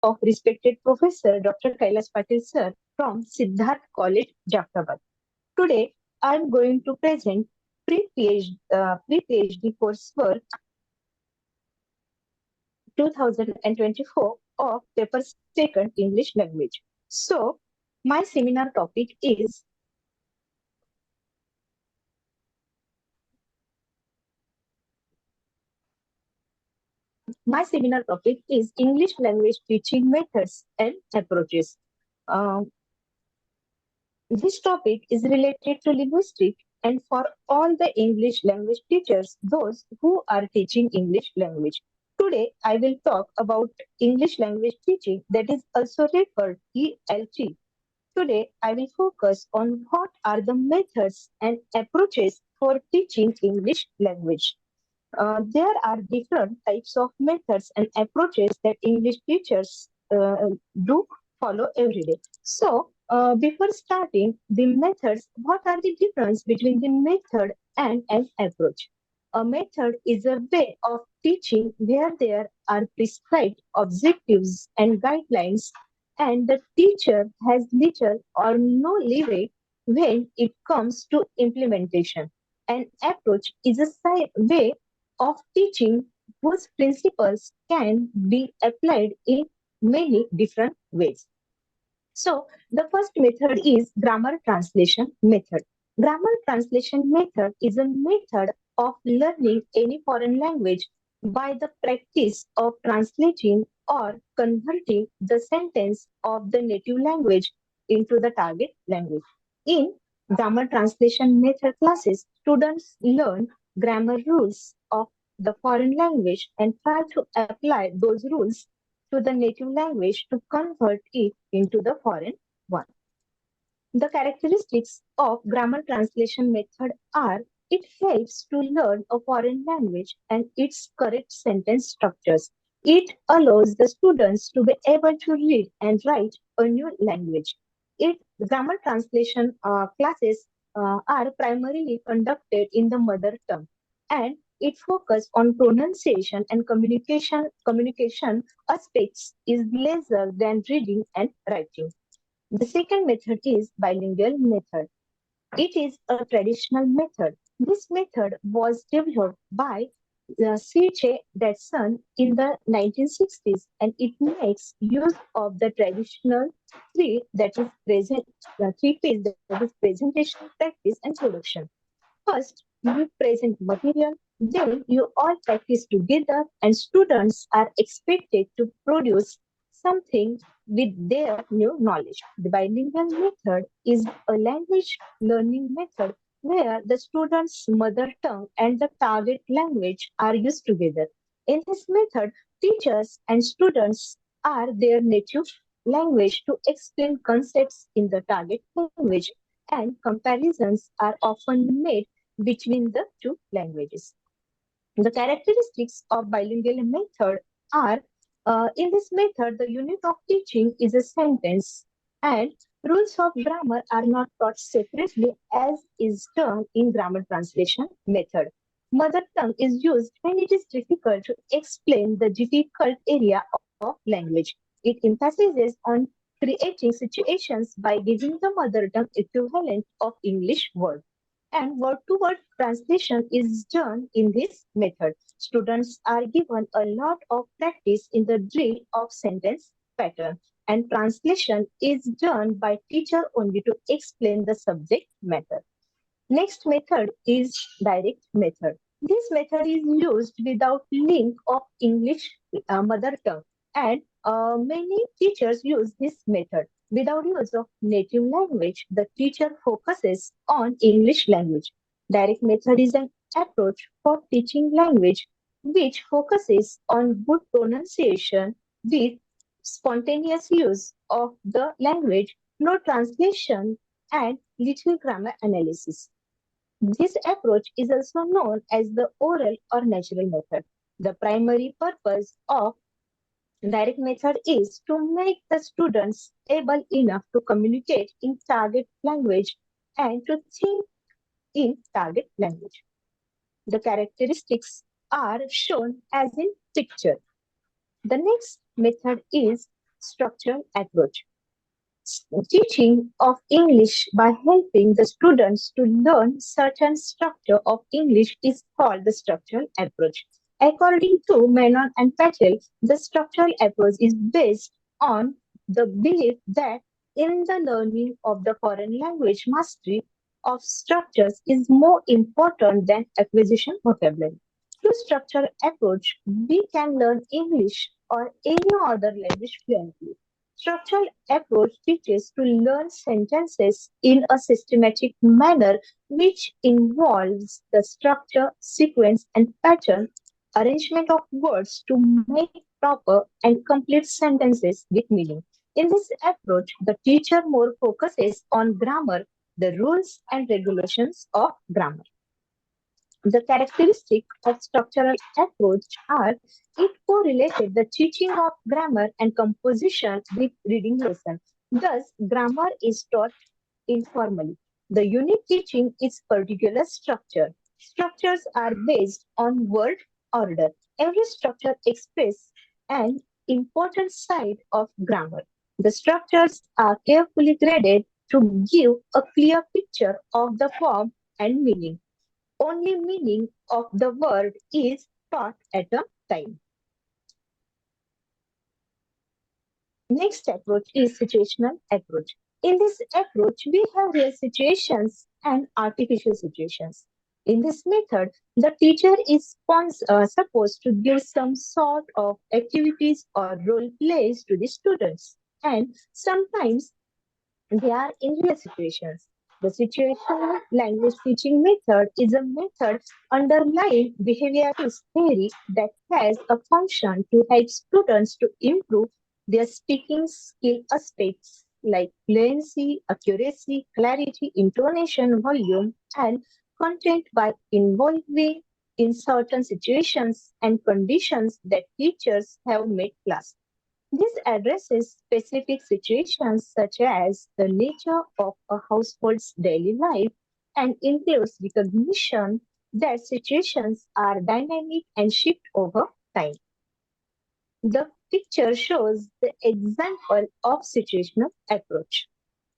of respected Professor Dr. Kailas Patil sir from Siddharth College, Jafrabad. Today, I am going to present pre-PhD coursework 2024 of papers taken English language. So, my seminar topic is English language teaching methods and approaches. Uh, this topic is related to linguistics and for all the English language teachers, those who are teaching English language. Today, I will talk about English language teaching, that is also referred ELT. Today, I will focus on what are the methods and approaches for teaching English language. There are different types of methods and approaches that English teachers do follow every day. So, before starting the methods, what are the difference between the method and an approach? A method is a way of teaching where there are prescribed objectives and guidelines, and the teacher has little or no leeway when it comes to implementation. An approach is a way of teaching whose principles can be applied in many different ways. So the first method is grammar translation method. Grammar translation method is a method of learning any foreign language by the practice of translating or converting the sentence of the native language into the target language. In grammar translation method classes, students learn grammar rules of the foreign language and try to apply those rules to the native language to convert it into the foreign one. The characteristics of grammar translation method are it helps to learn a foreign language and its correct sentence structures. It allows the students to be able to read and write a new language. It grammar translation classes are primarily conducted in the mother tongue, and it focuses on pronunciation and communication aspects is lesser than reading and writing. The second method is bilingual method. It is a traditional method. This method was developed by C.J. Datsun in the 1960s, and it makes use of the traditional three P's, that is presentation, practice, and production. First, you present material, then you all practice together, and students are expected to produce something with their new knowledge. The bilingual method is a language learning method where the student's mother tongue and the target language are used together. In this method, teachers and students are their native language to explain concepts in the target language, and comparisons are often made between the two languages. The characteristics of bilingual method are in this method, the unit of teaching is a sentence, and rules of grammar are not taught separately as is done in grammar translation method. Mother tongue is used when it is difficult to explain the difficult area of language. It emphasizes on creating situations by giving the mother tongue equivalent of English word, and word-to-word translation is done in this method. Students are given a lot of practice in the drill of sentence pattern, and translation is done by teacher only to explain the subject matter. Next method is direct method. This method is used without link of English mother tongue, and many teachers use this method. Without use of native language, the teacher focuses on English language. Direct method is an approach for teaching language which focuses on good pronunciation with spontaneous use of the language, no translation, and little grammar analysis. This approach is also known as the oral or natural method. The primary purpose of direct method is to make the students able enough to communicate in target language and to think in target language. The characteristics are shown as in picture. The next method is structural approach. Teaching of English by helping the students to learn certain structure of English is called the structural approach. According to Menon and Patel, the structural approach is based on the belief that in the learning of the foreign language, mastery of structures is more important than acquisition vocabulary. Through structural approach, we can learn English or any other language fluently. Structural approach teaches to learn sentences in a systematic manner, which involves the structure, sequence, and pattern arrangement of words to make proper and complete sentences with meaning. In this approach, the teacher more focuses on grammar, the rules and regulations of grammar. The characteristics of structural approach are it correlated the teaching of grammar and composition with reading lesson. Thus, grammar is taught informally. The unit teaching is particular structure. Structures are based on word order. Every structure expresses an important side of grammar. The structures are carefully graded to give a clear picture of the form and meaning. Only meaning of the word is taught at a time. Next approach is situational approach. In this approach, we have real situations and artificial situations. In this method, the teacher is supposed to give some sort of activities or role plays to the students. And sometimes they are in real situations. The situational language teaching method is a method underlying behaviorist theory that has a function to help students to improve their speaking skill aspects like fluency, accuracy, clarity, intonation, volume, and content by involving in certain situations and conditions that teachers have made class. This addresses specific situations such as the nature of a household's daily life and includes recognition that situations are dynamic and shift over time. The picture shows the example of situational approach.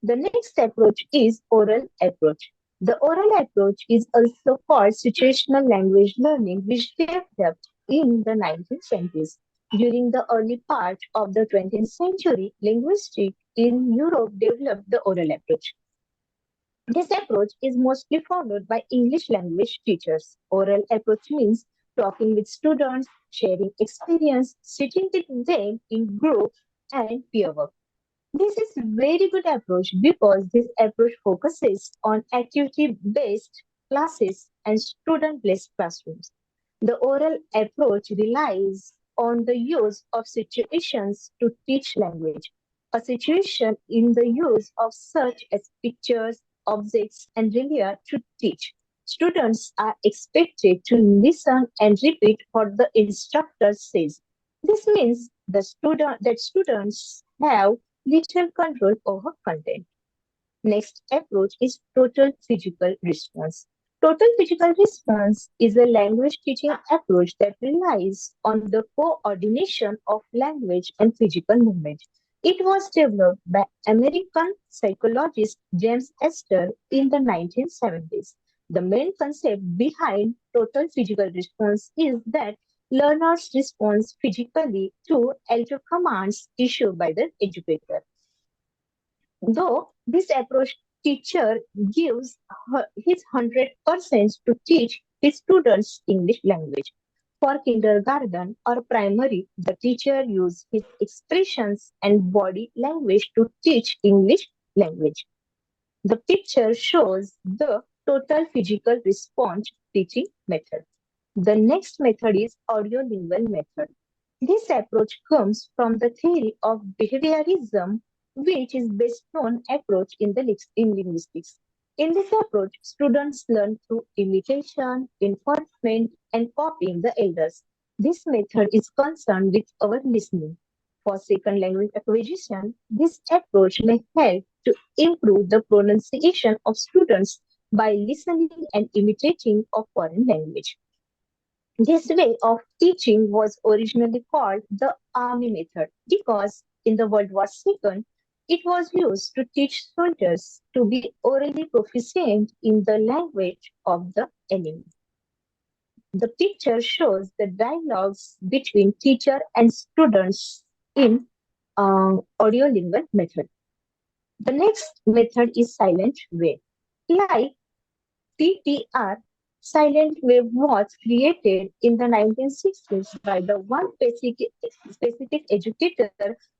The next approach is oral approach. The oral approach is also called situational language learning, which developed in the 1920s. During the early part of the 20th century, linguistics in Europe developed the oral approach. This approach is mostly followed by English language teachers. Oral approach means talking with students, sharing experience, sitting with them in group, and peer work. This is very good approach because this approach focuses on activity-based classes and student-based classrooms. The oral approach relies on the use of situations to teach language. A situation in the use of such as pictures, objects, and relief to teach. Students are expected to listen and repeat what the instructor says. This means that students have little control over content. Next approach is total physical response. Total physical response is a language teaching approach that relies on the coordination of language and physical movement. It was developed by American psychologist James Esther in the 1970s. The main concept behind total physical response is that learners respond physically to alter commands issued by the educator. Though this approach teacher gives his 100% to teach his students English language. For kindergarten or primary, the teacher uses his expressions and body language to teach English language. The picture shows the total physical response teaching method. The next method is audiolingual method. This approach comes from the theory of behaviorism, which is best known approach in linguistics. In this approach, students learn through imitation, enforcement, and copying the elders. This method is concerned with our listening. For second language acquisition, this approach may help to improve the pronunciation of students by listening and imitating a foreign language. This way of teaching was originally called the army method because In the World War II, it was used to teach soldiers to be orally proficient in the language of the enemy. The picture shows the dialogues between teacher and students in audiolingual method. The next method is silent wave. Like TTR, silent wave was created in the 1960s by the one specific educator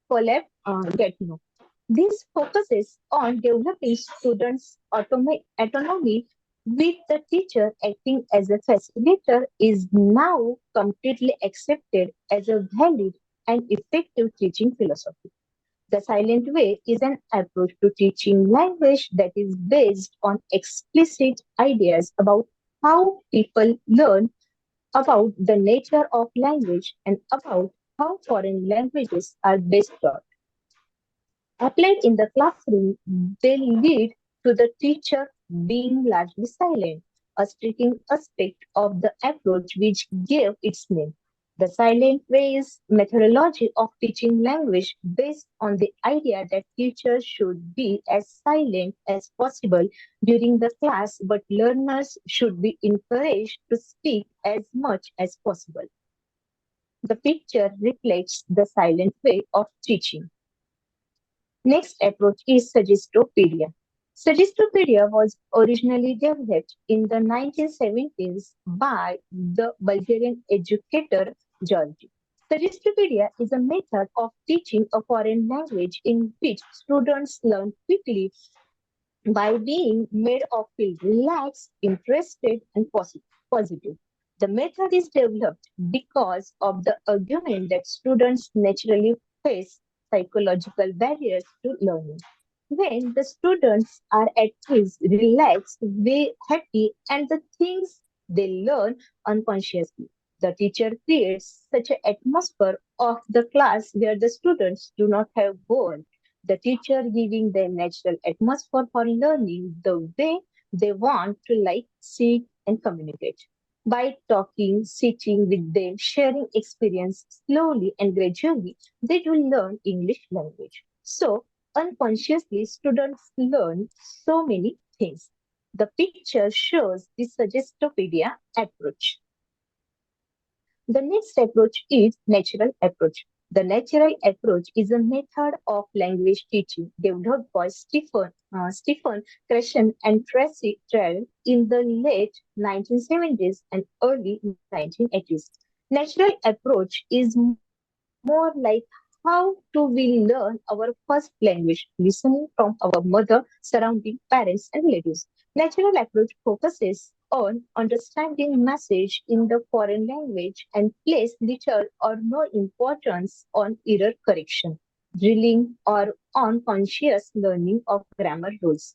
called Getno. This focuses on developing students' autonomy with the teacher acting as a facilitator is now completely accepted as a valid and effective teaching philosophy. The silent way is an approach to teaching language that is based on explicit ideas about how people learn, about the nature of language, and about how foreign languages are best taught. Applied in the classroom, they lead to the teacher being largely silent, a striking aspect of the approach which gave its name. The silent way is methodology of teaching language based on the idea that teachers should be as silent as possible during the class, but learners should be encouraged to speak as much as possible. The picture reflects the silent way of teaching. Next approach is Suggestopedia. Suggestopedia was originally developed in the 1970s by the Bulgarian educator Georgi. Suggestopedia is a method of teaching a foreign language in which students learn quickly by being made of feel relaxed, interested, and positive. The method is developed because of the argument that students naturally face psychological barriers to learning. When the students are at ease, relaxed, happy, and the things they learn unconsciously, the teacher creates such an atmosphere of the class where the students do not have bored, the teacher giving them natural atmosphere for learning the way they want to like, seek, and communicate. By talking, sitting with them, sharing experience slowly and gradually, they will learn English language. So, unconsciously, students learn so many things. The picture shows the Suggestopedia approach. The next approach is natural approach. The natural approach is a method of language teaching developed by Stephen Krashen and Tracy Terrell in the late 1970s and early 1980s. Natural approach is more like how do we learn our first language, listening from our mother, surrounding parents, and relatives. Natural approach focuses on understanding message in the foreign language and place little or no importance on error correction, drilling, or on conscious learning of grammar rules.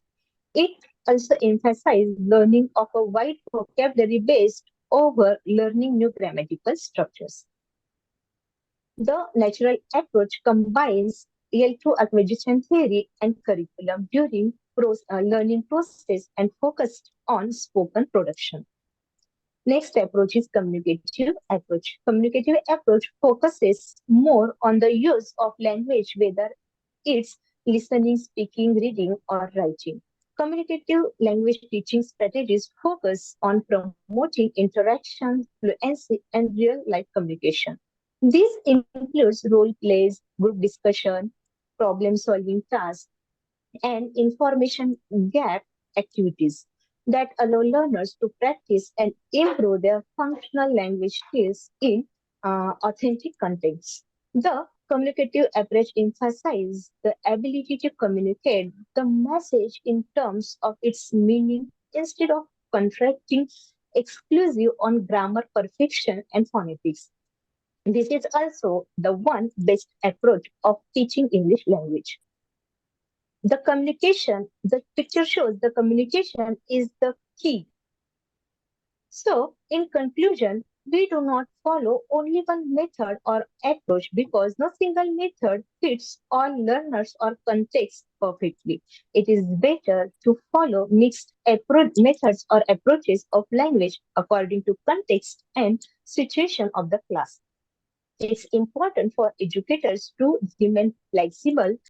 It also emphasizes learning of a wide vocabulary based over learning new grammatical structures. The natural approach combines L2 acquisition theory and curriculum during learning process and focused on spoken production. Next approach is communicative approach. Communicative approach focuses more on the use of language, whether it's listening, speaking, reading, or writing. Communicative language teaching strategies focus on promoting interaction, fluency, and real life communication. This includes role plays, group discussion, problem solving tasks, and information gap activities that allow learners to practice and improve their functional language skills in authentic contexts. The communicative approach emphasizes the ability to communicate the message in terms of its meaning instead of contracting exclusive on grammar perfection and phonetics. This is also the one best approach of teaching English language. The communication, the picture shows the communication is the key. So, in conclusion, we do not follow only one method or approach because no single method fits all learners or contexts perfectly. It is better to follow mixed methods or approaches of language according to context and situation of the class. It's important for educators to remain flexible